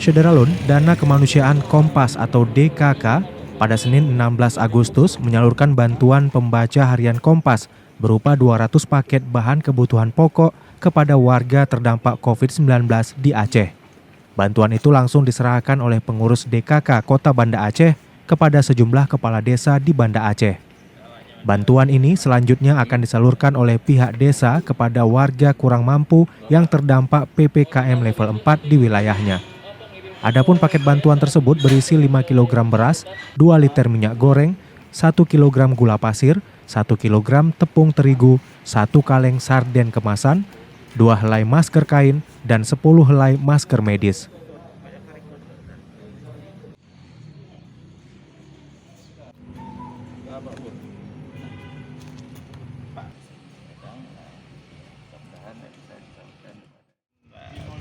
Syederalun, Dana Kemanusiaan Kompas atau DKK, pada Senin 16 Agustus menyalurkan bantuan pembaca harian Kompas berupa 200 paket bahan kebutuhan pokok kepada warga terdampak COVID-19 di Aceh. Bantuan itu langsung diserahkan oleh pengurus DKK Kota Banda Aceh kepada sejumlah kepala desa di Banda Aceh. Bantuan ini selanjutnya akan disalurkan oleh pihak desa kepada warga kurang mampu yang terdampak PPKM level 4 di wilayahnya. Adapun paket bantuan tersebut berisi 5 kg beras, 2 liter minyak goreng, 1 kg gula pasir, 1 kg tepung terigu, 1 kaleng sarden kemasan, 2 helai masker kain, dan 10 helai masker medis.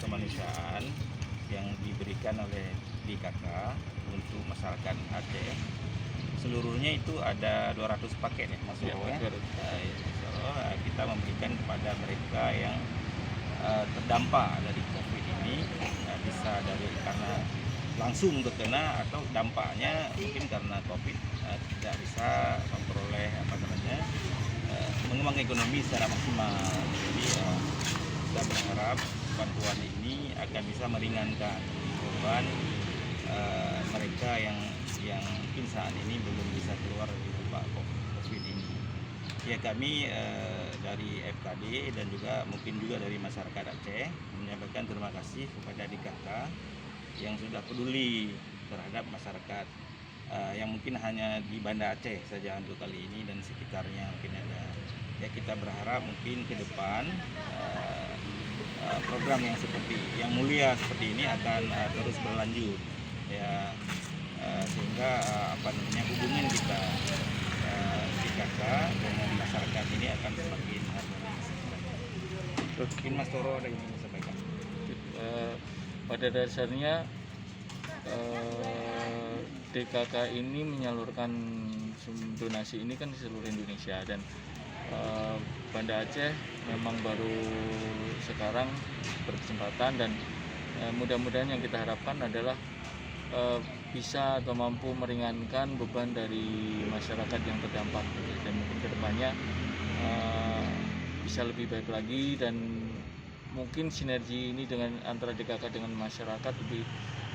Kemanusiaan yang diberikan oleh DKK untuk masyarakat Aceh seluruhnya itu ada 200 paket ya Mas Yoro ya. Kita memberikan kepada mereka yang terdampak dari COVID ini, bisa dari karena langsung terkena atau dampaknya mungkin karena COVID tidak bisa memperoleh mengembang ekonomi secara maksimal. Jadi kita berharap bantuan ini akan bisa meringankan beban mereka yang mungkin saat ini belum bisa keluar dari dampak COVID ini. Ya, kami dari FKD dan juga mungkin juga dari masyarakat Aceh menyampaikan terima kasih kepada DKK yang sudah peduli terhadap masyarakat yang mungkin hanya di Banda Aceh saja untuk kali ini dan sekitarnya mungkin ada. Ya, kita berharap mungkin ke depan program yang mulia seperti ini akan terus berlanjut ya, sehingga hubungan kita DKK dengan masyarakat ini akan semakin harmonis. Mungkin Mas Toro ada yang ingin sampaikan? Pada dasarnya DKK ini menyalurkan donasi ini kan di seluruh Indonesia, dan Banda Aceh memang baru sekarang berkesempatan, dan mudah-mudahan yang kita harapkan adalah bisa atau mampu meringankan beban dari masyarakat yang terdampak, dan mungkin kedepannya bisa lebih baik lagi, dan mungkin sinergi ini dengan antara DKK dengan masyarakat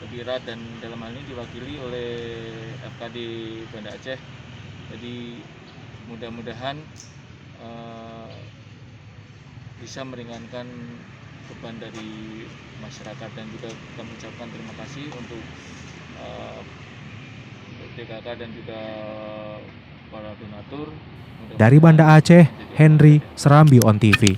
lebih erat, dan dalam hal ini diwakili oleh FKD Banda Aceh. Jadi mudah-mudahan bisa meringankan beban dari masyarakat, dan juga kita mengucapkan terima kasih untuk DKK dan juga para donatur. Dari Banda Aceh, Henry, Serambi On TV.